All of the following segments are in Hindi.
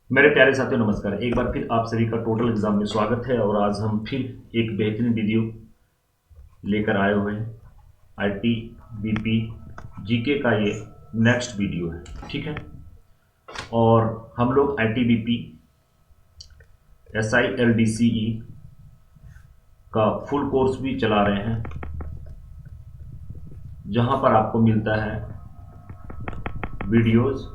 मेरे प्यारे साथियों नमस्कार। एक बार फिर आप सभी का टोटल एग्जाम में स्वागत है और आज हम फिर एक बेहतरीन वीडियो लेकर आए हुए हैं। आईटी बीपी जीके का ये नेक्स्ट वीडियो है, ठीक है। और हम लोग आईटी बीपी एसआई एलडीसीई का फुल कोर्स भी चला रहे हैं, जहां पर आपको मिलता है वीडियोस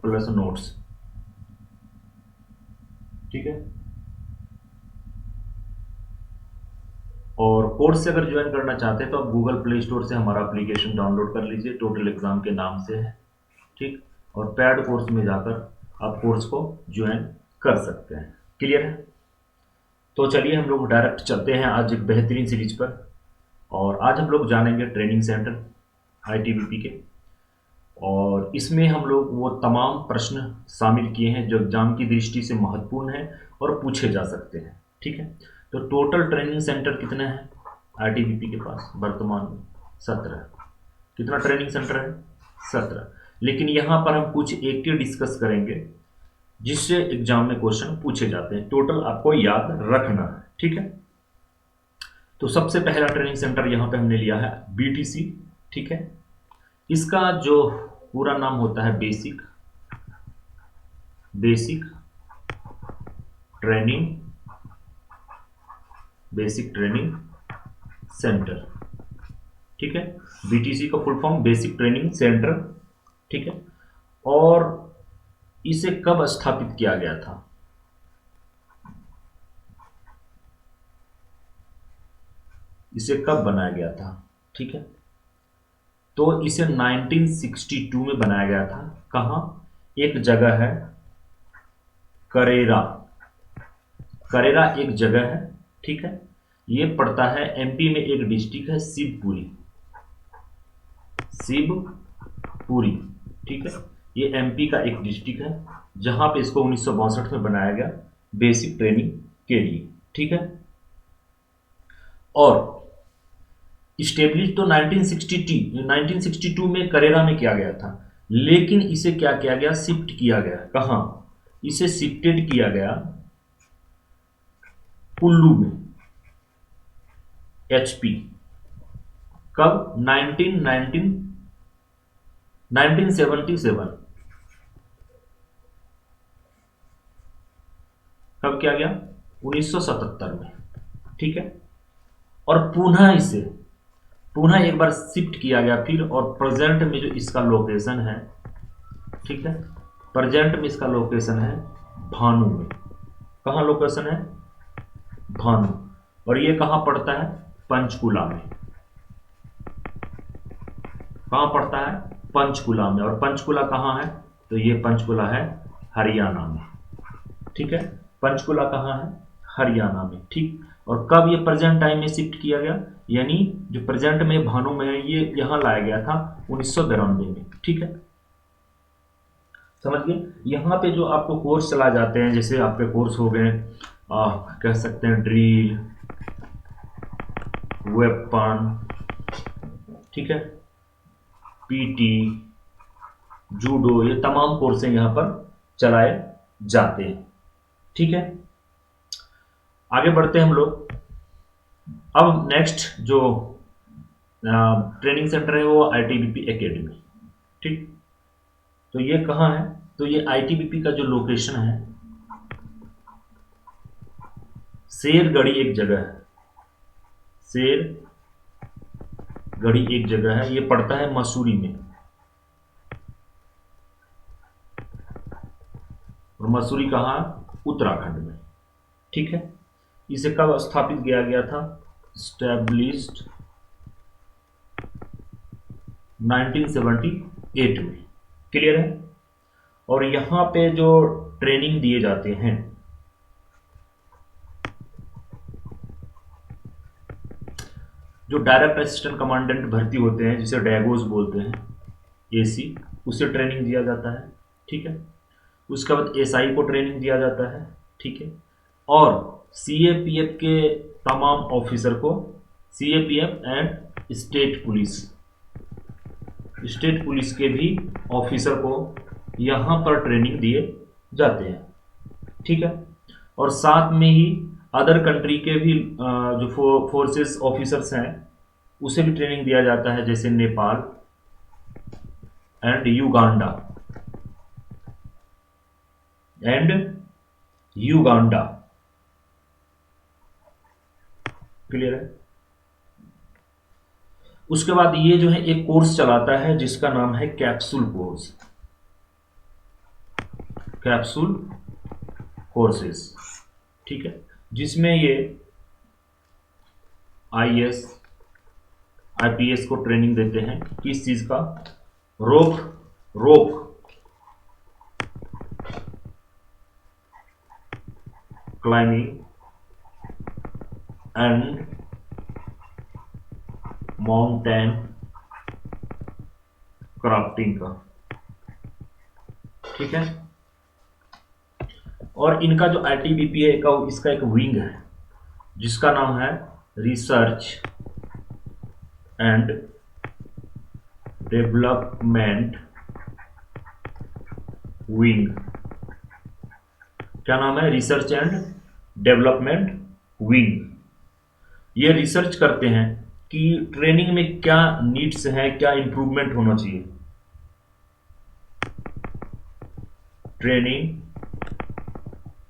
प्लस नोट्स, ठीक है। और कोर्स से अगर ज्वाइन करना चाहते हैं तो आप गूगल प्ले स्टोर से हमारा एप्लीकेशन डाउनलोड कर लीजिए, टोटल एग्जाम के नाम से है, ठीक। और पैड कोर्स में जाकर आप कोर्स को ज्वाइन कर सकते हैं। क्लियर है? तो चलिए हम लोग डायरेक्ट चलते हैं आज एक बेहतरीन सीरीज पर। और आज हम लोग जानेंगे ट्रेनिंग सेंटर आईटीबीपी के। और इसमें हम लोग वो तमाम प्रश्न शामिल किए हैं जो एग्जाम की दृष्टि से महत्वपूर्ण है और पूछे जा सकते हैं, ठीक है। तो टोटल ट्रेनिंग सेंटर कितने हैं आईटीबीपी के पास वर्तमान में? 17। कितना ट्रेनिंग सेंटर है? 17। लेकिन यहाँ पर हम कुछ एक के डिस्कस करेंगे जिससे एग्जाम में क्वेश्चन पूछे जाते हैं। टोटल आपको याद रखना है, ठीक है। तो सबसे पहला ट्रेनिंग सेंटर यहाँ पे हमने लिया है बीटीसी, ठीक है। इसका जो पूरा नाम होता है बेसिक ट्रेनिंग सेंटर, ठीक है। बीटीसी का full form basic training centre, ठीक है। और इसे कब स्थापित किया गया था? इसे कब बनाया गया था, ठीक है। तो इसे 1962 में बनाया गया था। कहां? एक जगह है करेरा। करेरा एक जगह है, ठीक है। ये पड़ता है एमपी में, एक डिस्ट्रिक्ट है शिवपुरी, ठीक है। ये एमपी का एक डिस्ट्रिक्ट है जहां पे इसको 1962 में बनाया गया बेसिक ट्रेनिंग के लिए, ठीक है। और स्टेब्लिश तो 1962 में करेरा में किया गया था, लेकिन इसे क्या किया गया? शिफ्ट किया गया। कहां? इसे शिफ्टेड किया गया कुल्लू में, एचपी। कब? 1977। कब किया गया? 1977 में, ठीक है। और पुनः एक बार शिफ्ट किया गया फिर। और प्रेजेंट में जो इसका लोकेशन है, ठीक है, प्रेजेंट में इसका लोकेशन है भानु में। कहाँ लोकेशन है? भानु। और ये कहाँ पड़ता है? पंचकुला में। कहाँ पड़ता है? पंचकुला में। और पंचकुला कहाँ है? तो ये पंचकुला है हरियाणा में, ठीक है। पंचकुला कहाँ है? हरियाणा में, ठीक। और कब ये प्रेजेंट टाइम में शिफ्ट किया गया? यानी जो प्रेजेंट में भानु में है, ये यहां लाया गया था 1992 में, ठीक है। समझ गए? यहाँ पे जो आपको कोर्स चला जाते हैं, जैसे आपके कोर्स हो गए, कह सकते हैं ड्रिल, वेपन, ठीक है, पीटी, जूडो, ये तमाम कोर्स यहाँ पर चलाए जाते हैं, ठीक है। आगे बढ़ते हैं हम लोग। अब नेक्स्ट जो ट्रेनिंग सेंटर है वो आईटीबीपी एकेडमी, ठीक। तो ये कहाँ है? तो ये आईटीबीपी का जो लोकेशन है, शेरगढ़ी एक जगह है। शेरगढ़ी एक जगह है, ये पड़ता है मसूरी में। और मसूरी कहाँ? उत्तराखंड में, ठीक है। इसे कब स्थापित किया गया था? स्टैब्लिश्ड 1978 में। क्लियर है? और यहां पे जो ट्रेनिंग दिए जाते हैं, जो डायरेक्ट असिस्टेंट कमांडेंट भर्ती होते हैं, जिसे डैगोस बोलते हैं, एसी, उसे ट्रेनिंग दिया जाता है, ठीक है। उसके बाद एसआई को ट्रेनिंग दिया जाता है, ठीक है। और सीएपीएफ के तमाम ऑफिसर को, सीएपीएफ एंड स्टेट पुलिस के भी ऑफिसर को यहाँ पर ट्रेनिंग दिए जाते हैं, ठीक है। और साथ में ही अदर कंट्री के भी जो फोर्सेस ऑफिसर्स हैं उसे भी ट्रेनिंग दिया जाता है, जैसे Nepal and Uganda and Uganda. Clear है। उसके बाद ये जो है एक कोर्स चलाता है जिसका नाम है कैप्सूल कोर्स, कैप्सूल कोर्सेस, ठीक है, जिसमें ये आईएएस आईपीएस को ट्रेनिंग देते हैं किस चीज का, rope rope climbing and mountain crafting का, ठीक है। और इनका जो आईटीबीपी है का इसका एक विंग है जिसका नाम है रिसर्च एंड डेवलपमेंट विंग। क्या नाम है? Research and development wing. ये रिसर्च करते हैं कि ट्रेनिंग में क्या नीड्स है, क्या इंप्रूवमेंट होना चाहिए। Training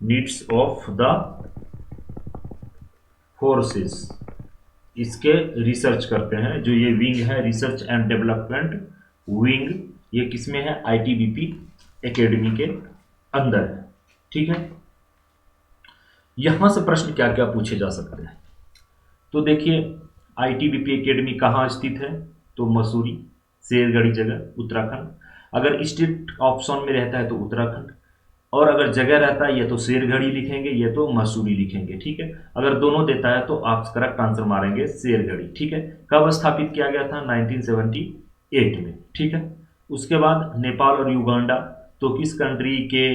needs of the forces, इसके रिसर्च करते हैं। जो ये विंग है रिसर्च एंड डेवलपमेंट विंग, ये किसमें है? आईटीबीपी एकेडमी के अंदर है, ठीक है। यहां से प्रश्न क्या क्या पूछे जा सकते हैं, तो देखिए आईटीबीपी एकेडमी कहाँ स्थित है? तो मसूरी, शेरगढ़ी जगह, उत्तराखंड। अगर स्टेट ऑप्शन में रहता है तो उत्तराखंड, और अगर जगह रहता है ये तो शेरगढ़ी लिखेंगे, ये तो मसूरी लिखेंगे, ठीक है। अगर दोनों देता है तो आप करेक्ट आंसर मारेंगे शेरगढ़ी, ठीक है। कब स्थापित किया गया था? 1978 में, ठीक है। उसके बाद नेपाल और युगांडा, तो किस कंट्री के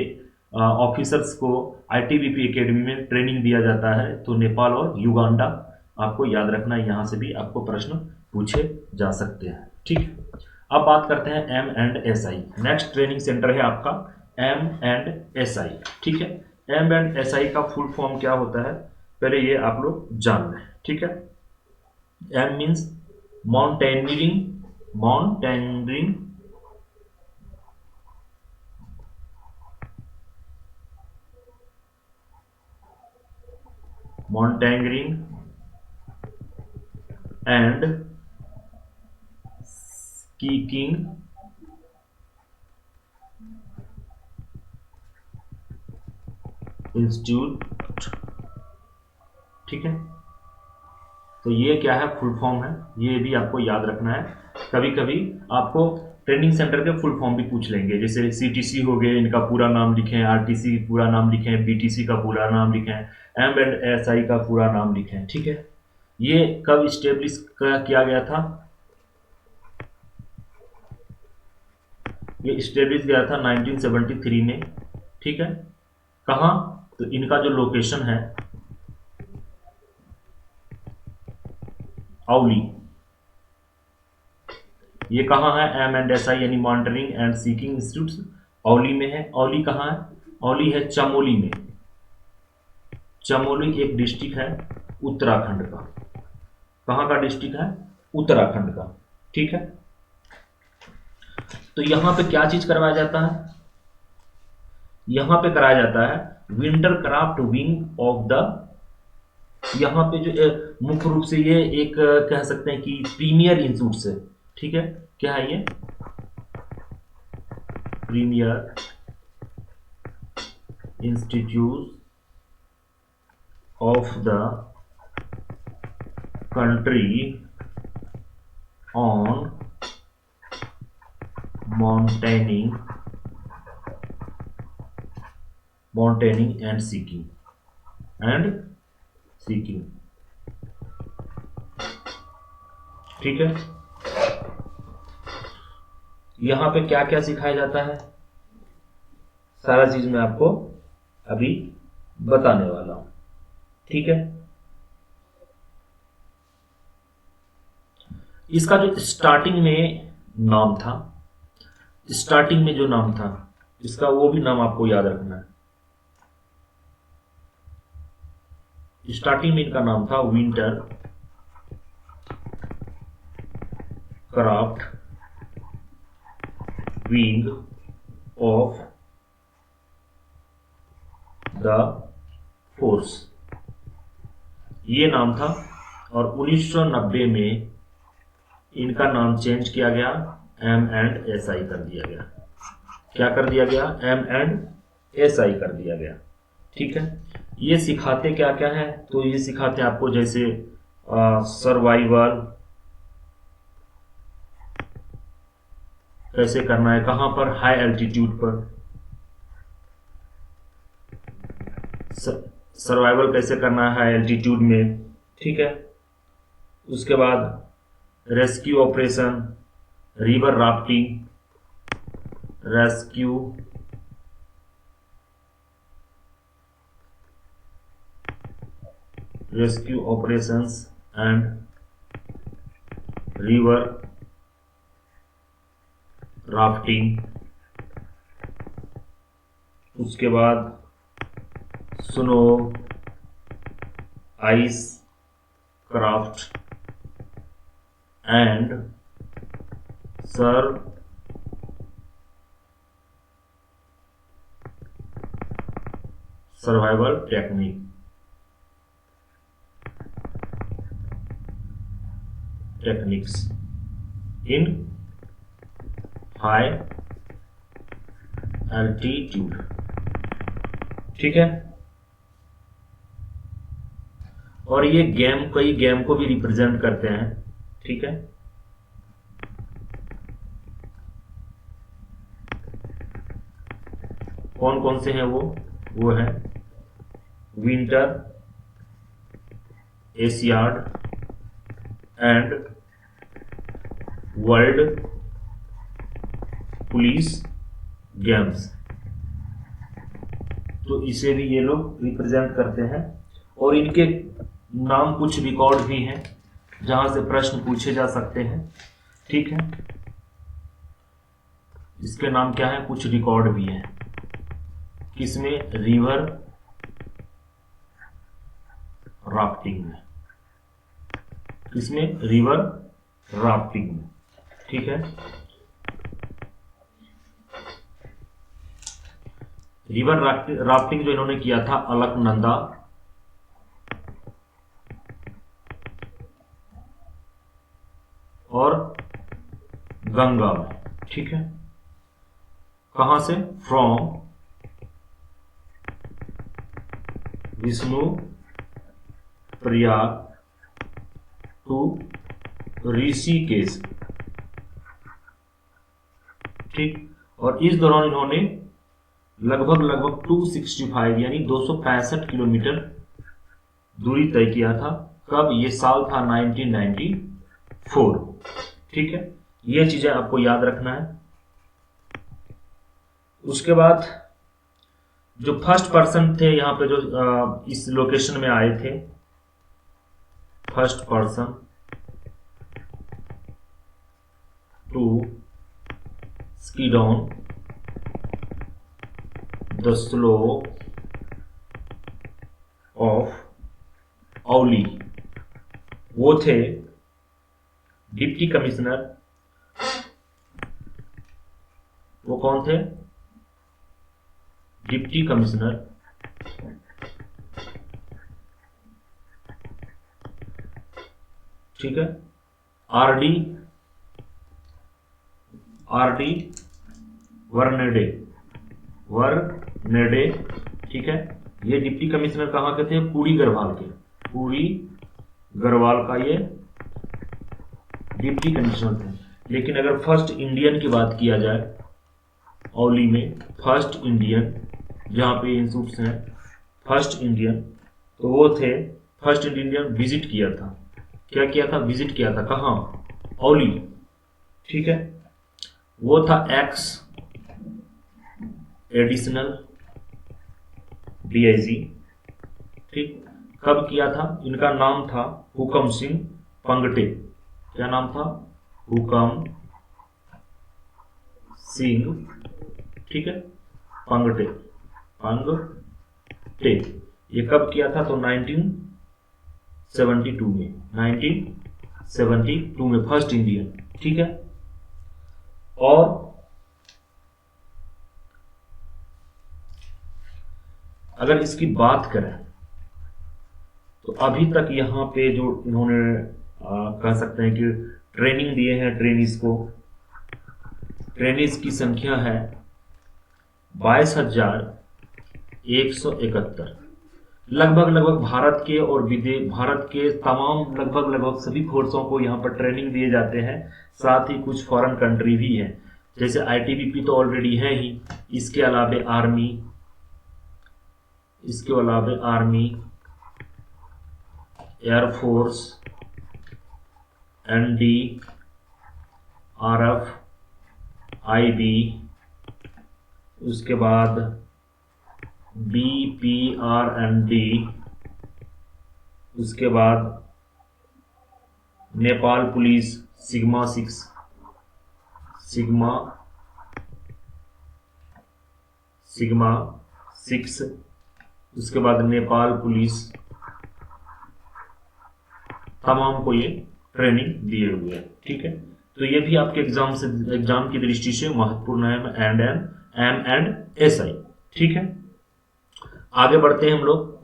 ऑफिसर्स को आईटीबीपी एकेडमी में ट्रेनिंग दिया जाता है? तो नेपाल और युगांडा, आपको याद रखना है, यहाँ से भी आपको प्रश्न पूछे जा सकते हैं, ठीक है। अब बात करते हैं M and S I. Next training centre है आपका एम एंड एस आई, ठीक है। एम एंड एस आई का फुल फॉर्म क्या होता है, पहले ये आप लोग जान लें, ठीक है। M means mountaineering, mountaineering mountaineering and skiing institute, ठीक है। तो ये क्या है? फुल फॉर्म है, ये भी आपको याद रखना है। कभी कभी आपको ट्रेनिंग सेंटर के फुल फॉर्म भी पूछ लेंगे, जैसे सीटीसी हो गए, इनका पूरा नाम लिखें, आरटीसी पूरा नाम लिखें, बीटीसी का पूरा नाम लिखें, एम एंड एस आई का पूरा नाम लिखें, ठीक है। ये कब इस्टेब्लिश किया गया था? ये इस्टेब्लिश किया था 1973 में, ठीक है। कहाँ? तो इनका जो लोकेशन है औली, ये कहाँ है? एम एंड एस आई यानी monitoring and seeking institute Auli में है। औली कहाँ है? औली है चमोली में। चमोली एक डिस्ट्रिक्ट है उत्तराखंड का। कहाँ का डिस्ट्रिक्ट है? उत्तराखंड का, ठीक है। तो यहां पे क्या चीज करवाया जाता है? यहां पे कराया जाता है winter craft wing of the, यहाँ पे जो मुख्य रूप से ये एक कह सकते हैं कि प्रीमियर इंस्टीट्यूट है, ठीक है। क्या है ये? Premier institute of the country on mountaineering and skiing ठीक है। यहां पे क्या क्या सिखाया जाता है, सारा चीज मैं आपको अभी बताने वाला हूं, ठीक है। इसका जो स्टार्टिंग में नाम था, स्टार्टिंग में जो नाम था इसका वो भी नाम आपको याद रखना है। स्टार्टिंग में इनका नाम था winter craft wing of the force, ये नाम था। और 1990 में इनका नाम चेंज किया गया, M&SI कर दिया गया। क्या कर दिया गया? M&SI कर दिया गया। ठीक है। ये सिखाते क्या क्या है? तो ये सिखाते हैं आपको जैसे सर्वाइवल कैसे करना है, कहां पर, हाई एल्टीट्यूड पर सर्वाइवल कैसे करना है हाई एल्टीट्यूड में। ठीक है। उसके बाद rescue operation, river rafting, rescue operations and river rafting. उसके बाद snow ice craft and survival techniques in high altitude. ठीक है। और ये कई गेम को भी रिप्रेजेंट करते हैं। ठीक है। कौन कौन से हैं वो है winter Asiad and world police games. तो इसे भी ये लोग रिप्रेजेंट करते हैं। और इनके नाम कुछ रिकॉर्ड भी हैं जहां से प्रश्न पूछे जा सकते हैं। ठीक है। इसके नाम क्या है? कुछ रिकॉर्ड भी हैं। किसमें? रिवर राफ्टिंग में। किसमें? रिवर राफ्टिंग में। ठीक है। रिवर राफ्टिंग जो इन्होंने किया था अलकनंदा और गंगा में। ठीक है। कहां से? From Vishnu Prayag to Rishikesh. ठीक। और इस दौरान इन्होंने लगभग 265 यानी 265 किलोमीटर दूरी तय किया था। कब? ये साल था 1994। ठीक है। ये चीजें आपको याद रखना है। उसके बाद जो फर्स्ट पर्सन थे यहां पे, जो इस लोकेशन में आए थे, first person to ski down the slope of Auli, वो थे डिप्टी कमिश्नर। वो कौन थे? डिप्टी कमिश्नर ठीक है, आरडी वर्नेडे। ठीक है। ये डिप्टी कमिश्नर कहाँ के थे? पूरी गढ़वाल का ये डिप्टी कमिश्नर थे। लेकिन अगर फर्स्ट इंडियन की बात किया जाए औली में, फर्स्ट इंडियन जहां पे इंस्टीट्यूट्स हैं, फर्स्ट इंडियन तो वो थे, फर्स्ट इंडियन विजिट किया था। क्या किया था? विजिट किया था। कहां? औली। ठीक है। वो था एक्स एडिशनल डीआईजी। ठीक। कब किया था? इनका नाम था हुकम सिंह पंगटे। क्या नाम था? हुकम सिंह। ठीक है। पंगटे, पंगटे। ये कब किया था? तो 1972 में, 1972 में फर्स्ट इंडियन। ठीक है। और अगर इसकी बात करें तो अभी तक यहाँ पे जो इन्होंने कह सकते हैं कि ट्रेनिंग दिए हैं ट्रेनिज को, ट्रेनिज की संख्या है 22,171। लगभग भारत के और भारत के तमाम लगभग सभी फोर्सों को यहाँ पर ट्रेनिंग दिए जाते हैं। साथ ही कुछ फॉरेन कंट्री भी हैं, जैसे आईटीबीपी तो ऑलरेडी है ही, इसके अलावा आर्मी, एयरफोर्स, एनडीआरएफ, आईबी, उसके बाद बीपीआरएनडी, उसके बाद नेपाल पुलिस सिग्मा 6, उसके बाद नेपाल पुलिस, तमाम को ये ट्रेनिंग दिए हुए हैं। ठीक है। तो ये भी आपके एग्जाम की दृष्टि से महत्वपूर्ण है, एम एंड एस आई। ठीक है। आगे बढ़ते हैं हम लोग।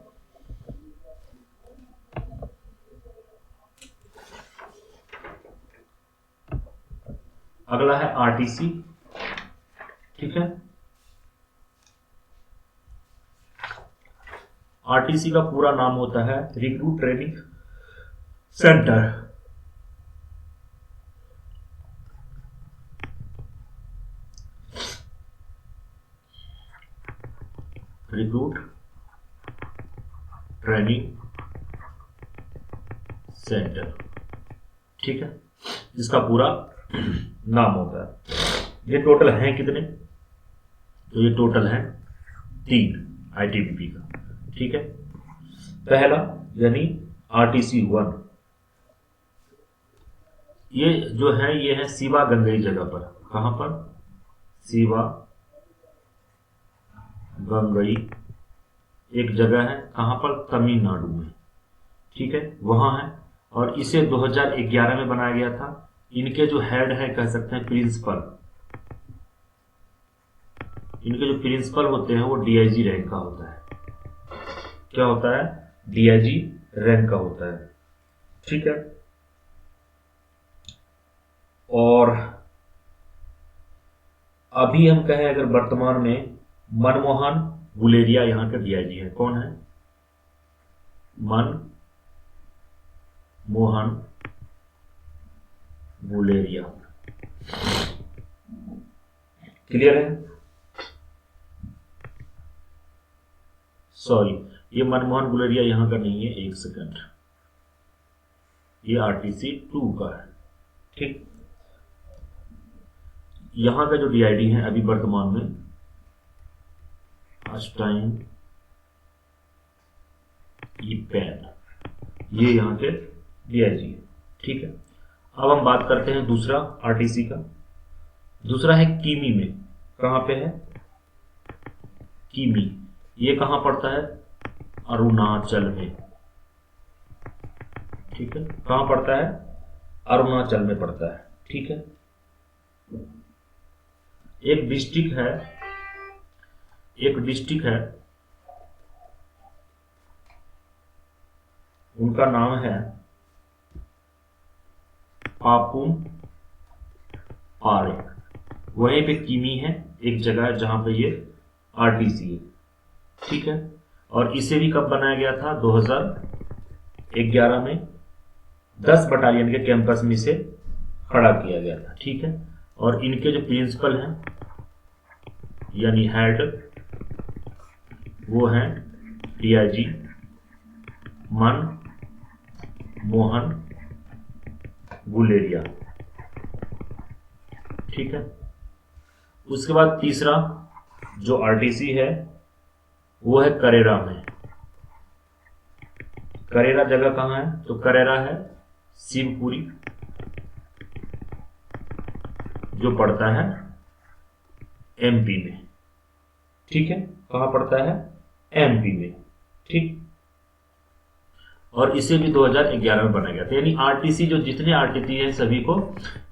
अगला है आरटीसी। ठीक है। आरटीसी का पूरा नाम होता है recruit training centre. Recruit training centre. ठीक है। इसका पूरा नाम होता है। ये टोटल हैं कितने? तो ये टोटल हैं 3 आईटीबीपी का। ठीक है। पहला यानी आरटीसी 1, ये जो है ये है सीवा गंगई जगह पर। कहां पर? सीवा गंगई एक जगह है, कहां पर? तमिलनाडु में। ठीक है, वहां है। और इसे 2011 में बनाया गया था। इनके जो हेड है कह सकते हैं प्रिंसिपल, इनके जो प्रिंसिपल होते हैं वो डीआईजी रैंक का होता है। क्या होता है? डीआईजी रैंक का होता है। ठीक है। और अभी हम कहें अगर वर्तमान में मनमोहन गुलेरिया यहां के डीआईजी है। कौन है? मनमोहन गुलेरिया। क्लियर है? सॉरी, ये मनमोहन गुलेरिया यहां का नहीं है, एक सेकंड, ये आरटीसी 2 का है। ठीक। यहां का जो डीआईडी है अभी वर्तमान में फर्स्ट टाइम ये पैन, ये यहां के डीआईजी है। ठीक है। अब हम बात करते हैं दूसरा आरटीसी का। दूसरा है कीमी में। कहां पे है? कीमी। ये कहां पड़ता है? अरुणाचल में। ठीक है। कहां पड़ता है? अरुणाचल में पड़ता है। ठीक है। एक डिस्ट्रिक्ट है, उनका नाम है पापुम पारे। वहीं पे कीमी है, एक जगह है जहां पे ये आरटीसी है। ठीक है। और इसे भी कब बनाया गया था? 2011 में 10 बटालियन के कैंपस में इसे खड़ा किया गया था। ठीक है। और इनके जो प्रिंसिपल हैं यानी हेड, वो हैं डीआईजी मनमोहन गुलेरिया। ठीक है। उसके बाद तीसरा जो आरटीसी है वो है करेरा में। करेरा जगह कहां है? तो करेरा है शिवपुरी, जो पड़ता है एमपी में। ठीक है, कहाँ पड़ता है? एमपी में। ठीक, और इसे भी 2011 में बनाया गया था। यानी आरटीसी, जो जितने आरटीसी हैं सभी को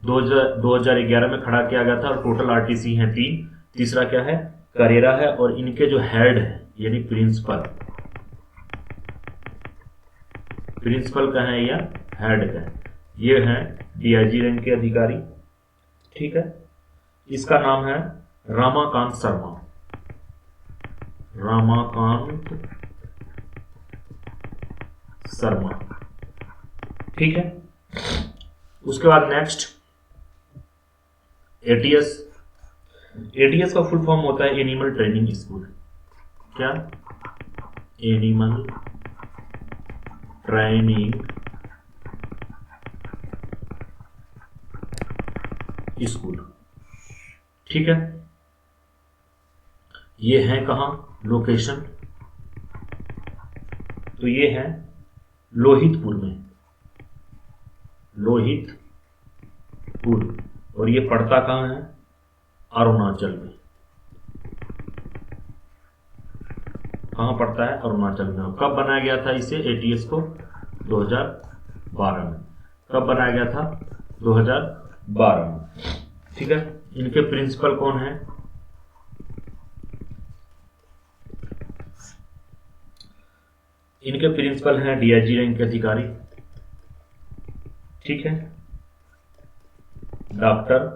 2011 में खड़ा किया गया था। और टोटल आरटीसी हैं 3। तीसरा क्या है? करेरा है। और इनके जो हेड है यानी प्रिंसिपल का है या हेड का है, ये है डीआईजी रैंक के अधिकारी। ठीक है, इसका नाम है रामाकांत शर्मा। ठीक है, उसके बाद नेक्स्ट एटीएस। एटीएस का फुल फॉर्म होता है एनिमल ट्रेनिंग स्कूल। क्या? Animal training school. ठीक है, ये है कहां लोकेशन? तो ये है लोहितपुर में, लोहितपुर। और ये पड़ता कहां है? अरुणाचल में। कहां पड़ता है? अरुणाचल में। कब बनाया गया था इसे, एटीएस को? 2012 में। कब बनाया गया था? 2012 में। ठीक है, इनके प्रिंसिपल कौन है? इनके प्रिंसिपल हैं डीआईजी रैंक के अधिकारी। ठीक है, डॉक्टर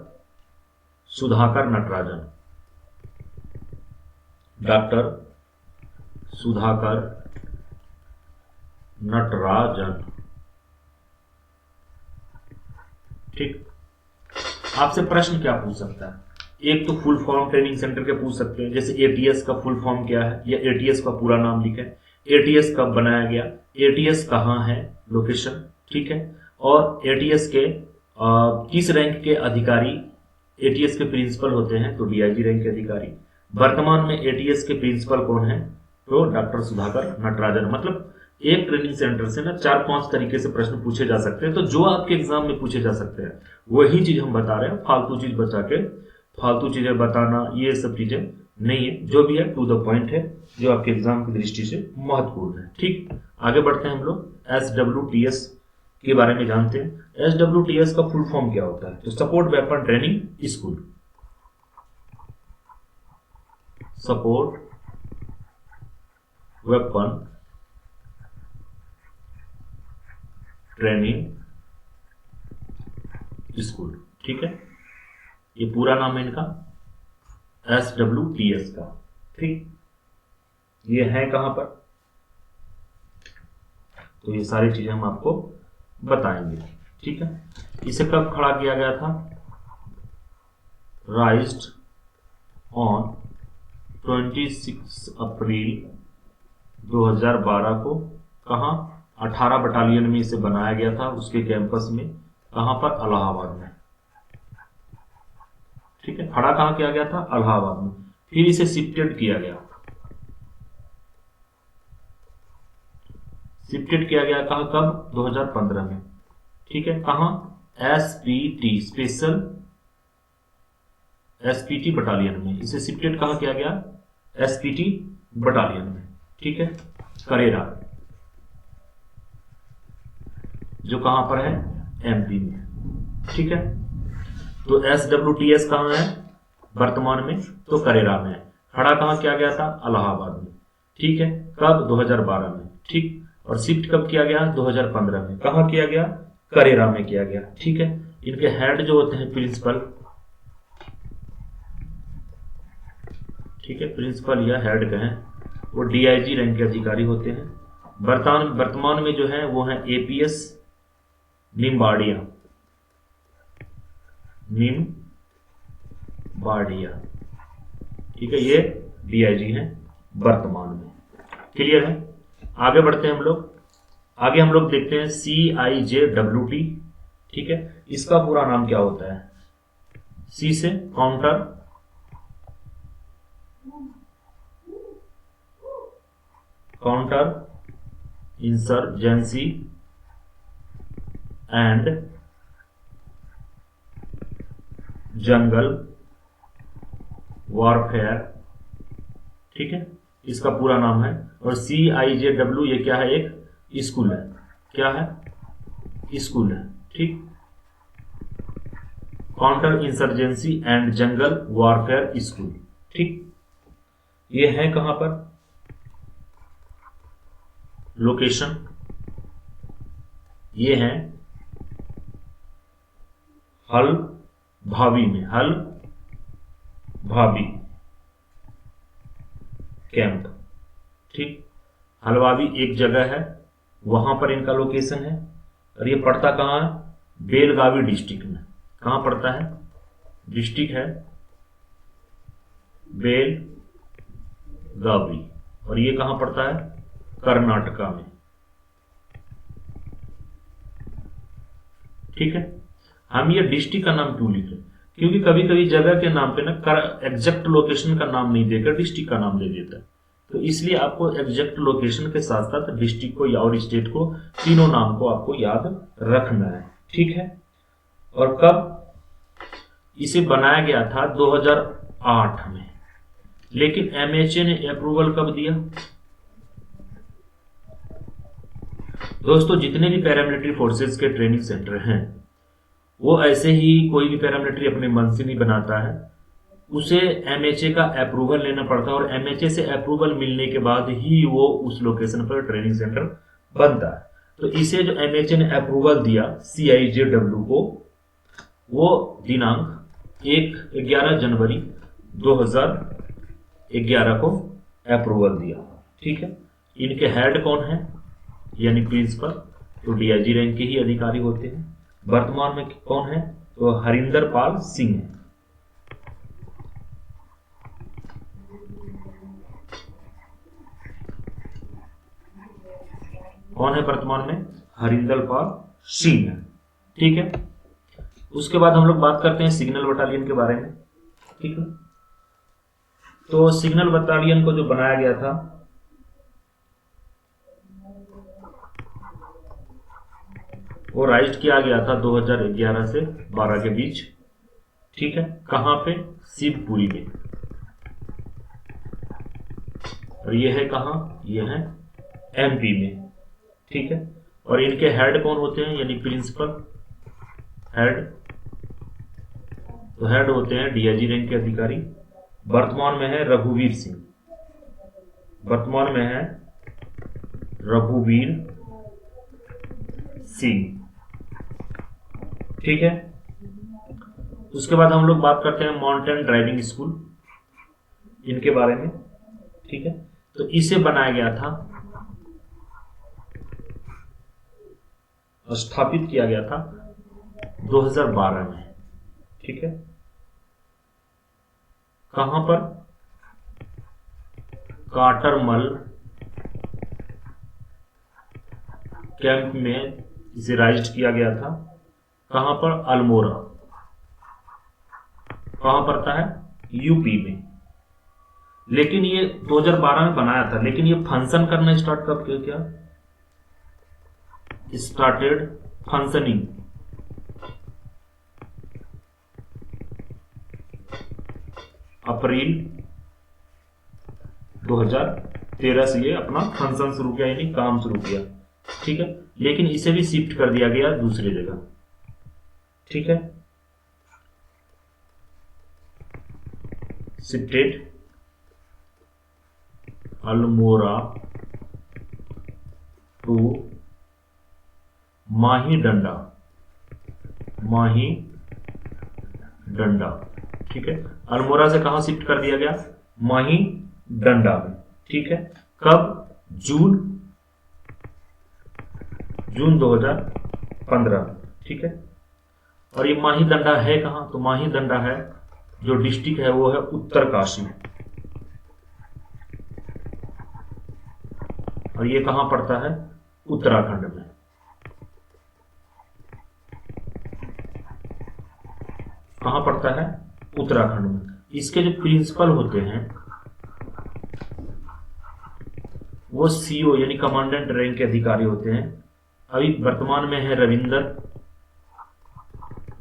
सुधाकर नटराजन। डॉक्टर सुधाकर नटराजन। ठीक, आपसे प्रश्न क्या पूछ सकता है? एक तो फुल फॉर्म ट्रेनिंग सेंटर के पूछ सकते हैं, जैसे एटीएस का फुल फॉर्म क्या है, या एटीएस का पूरा नाम लिखें। एटीएस कब बनाया गया? एटीएस कहाँ है, लोकेशन। ठीक है, और एटीएस के किस रैंक के अधिकारी एटीएस के प्रिंसिपल होते हैं? तो डीआईजी रैंक के अधिकारी। वर्तमान में एटीएस के प्रिंसिपल कौन है? तो डॉक्टर सुधाकर नटराजन। मतलब एक ट्रेनिंग सेंटर से ना 4-5 तरीके से प्रश्न पूछे जा सकते हैं। तो जो आपके एग्जाम में पूछे जा सकते हैं वही चीज हम बता रहे हैं। फालतू चीज बचा के फालतू चीजें बताना, ये सब चीजें नहीं है। जो भी है टू द पॉइंट है, जो आपके एग्जाम की दृष्टि से महत्वपूर्ण है। ठीक, आगे बढ़ते हैं हम लोग SWTS के बारे में जानते हैं। SWTS का फुल फॉर्म क्या होता है? तो support weapon training school. Support weapon training school. ठीक है, ये पूरा नाम है इनका SWTS का। ठीक, ये है कहां पर? तो ये सारी चीजें हम आपको बताएंगे। ठीक है, इसे कब खड़ा किया गया था? राइज्ड ऑन 26 अप्रैल 2012 को। कहां? 18 बटालियन में इसे बनाया गया था, उसके कैंपस में। कहां पर? इलाहाबाद में। ठीक है, खड़ा कहां किया गया था? इलाहाबाद में। फिर इसे शिफ्टेड किया गया। शिफ्टेड किया गया कहां, कब? 2015 में। ठीक है, कहां? एसपीटी स्पेशल एसपीटी बटालियन में। इसे शिफ्टेड कहां किया गया? एसपीटी बटालियन में। ठीक है, करेरा, जो कहां पर है? एमपी में। ठीक है, तो SWTS कहां है वर्तमान में? तो करेरा में। खड़ा कहां किया गया था? इलाहाबाद में। ठीक है, कब? 2012 में। ठीक, और शिफ्ट कब किया गया? 2015 में। कहां किया गया? करेरा में किया गया। ठीक है, इनके हेड जो होते हैं प्रिंसिपल, ठीक है, प्रिंसिपल या हेड कहें, वो डीआईजी रैंक के अधिकारी होते हैं। वर्तमान में जो है वो है एपीएस निम्बाड़िया। ठीक है, ये डीआईजी हैं वर्तमान में। क्लियर है? आगे बढ़ते हैं हम लोग। आगे हम लोग देखते हैं CIJWT। ठीक है, इसका पूरा नाम क्या होता है? सी से counter insurgency and jungle warfare ठीक है, इसका पूरा नाम है। और CIJW ये क्या है, एक स्कूल है, क्या है, स्कूल है, ठीक। Counter insurgency and jungle warfare school, ठीक। ये है कहां पर, लोकेशन ये है हल भावी में, हल भावी कैंप, ठीक। हलवावी एक जगह है, वहां पर इनका लोकेशन है। और ये पड़ता कहां है, बेलगावी डिस्ट्रिक्ट में। कहां पड़ता है, डिस्ट्रिक्ट है बेलगावी, और ये कहां पड़ता है, कर्नाटका में, ठीक है। हम ये डिस्ट्रिक्ट का नाम क्यों लिख रहे हैं, क्योंकि कभी कभी जगह के नाम पे ना एग्जैक्ट लोकेशन का नाम नहीं देकर डिस्ट्रिक्ट का नाम दे देता है। तो इसलिए आपको एग्जैक्ट लोकेशन के साथ साथ डिस्ट्रिक्ट को या और स्टेट को, तीनों नाम को आपको याद रखना है, ठीक है। और कब इसे बनाया गया था, 2008 में। लेकिन MHA ने अप्रूवल कब दिया, दोस्तों जितने भी पैरामिलिट्री फोर्सेस के ट्रेनिंग सेंटर हैं, वो ऐसे ही कोई भी पैरामिलिट्री अपने मन से नहीं बनाता है, उसे MHA का अप्रूवल लेना पड़ता है। और MHA से अप्रूवल मिलने के बाद ही वो उस लोकेशन पर ट्रेनिंग सेंटर बनता है। तो इसे जो MHA ने अप्रूवल दिया CIJW को, वो दिनांक 11 जनवरी 2011 को अप्रूवल दिया, ठीक है। इनके हेड कौन है, यानी प्रिंसिपल, तो DIG रैंक के ही अधिकारी होते हैं। वर्तमान में कौन है, तो हरिंदर पाल सिंह है। कौन है वर्तमान में, हरिंदर पाल सिंह है, ठीक है। उसके बाद हम लोग बात करते हैं सिग्नल बटालियन के बारे में, ठीक है। तो सिग्नल बटालियन को जो बनाया गया था, वो राइज किया गया था 2011 से 12 के बीच, ठीक है। कहां पे, शिवपुरी में। और ये है कहां, ये है MP में, ठीक है। और इनके हेड कौन होते हैं, यानी प्रिंसिपल हेड, तो हेड होते हैं DIG रैंक के अधिकारी। वर्तमान में है रघुवीर सिंह, वर्तमान में है रघुवीर सिंह, ठीक है। उसके बाद हम लोग बात करते हैं माउंटेन ड्राइविंग स्कूल, इनके बारे में, ठीक है। तो इसे बनाया गया था, स्थापित किया गया था 2012 में, ठीक है। कहां पर, काटरमल कैंप में इसे राइज किया गया था। कहां पर, अल्मोड़ा, कहां पड़ता है, UP में। लेकिन ये 2012 में बनाया था, लेकिन ये फंक्शन करना स्टार्ट कब किया, स्टार्टेड फंक्शनिंग अप्रैल 2013 से ये अपना फंक्शन शुरू किया, यानी काम शुरू किया, ठीक है। लेकिन इसे भी शिफ्ट कर दिया गया दूसरी जगह, ठीक है। शिफ्टेड अल्मोड़ा टू माही डंडा, माही डंडा, ठीक है। अल्मोड़ा से कहां शिफ्ट कर दिया गया, माही डंडा में, ठीक है। कब, जून 2015, ठीक है। और ये माही डंडा है कहां, तो माही डंडा है, जो डिस्ट्रिक्ट है वो है उत्तरकाशी, और ये कहां पड़ता है, उत्तराखंड में, कहां पड़ता है, उत्तराखंड में। इसके जो प्रिंसिपल होते हैं वो CO यानी कमांडेंट रैंक के अधिकारी होते हैं। अभी वर्तमान में है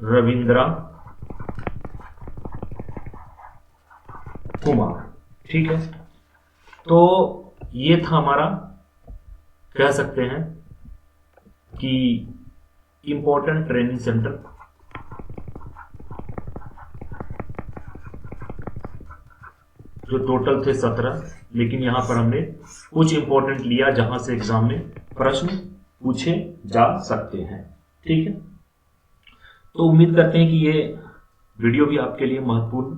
रविंद्रा कुमार, ठीक है। तो ये था हमारा, कह सकते हैं कि इम्पोर्टेंट ट्रेनिंग सेंटर, जो टोटल थे 17, लेकिन यहां पर हमने कुछ इंपॉर्टेंट लिया जहां से एग्जाम में प्रश्न पूछे जा सकते हैं। ठीक है, तो उम्मीद करते हैं कि ये वीडियो भी आपके लिए महत्वपूर्ण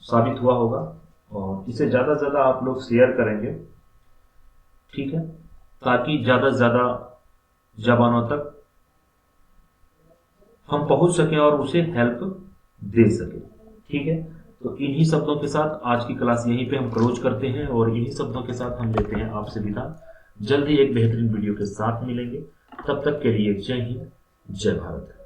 साबित हुआ होगा और इसे ज्यादा से ज्यादा आप लोग शेयर करेंगे। ठीक है, ताकि ज्यादा से ज्यादा जवानों तक हम पहुंच सकें और उसे हेल्प दे सकें। ठीक है, तो इन्हीं शब्दों के साथ आज की क्लास यहीं पे हम क्लोज करते हैं और इन्हीं शब्दों के साथ हम लेते हैं आपसे विदा। जल्द ही एक बेहतरीन वीडियो के साथ मिलेंगे, तब तक के लिए जय हिंद, जय भारत।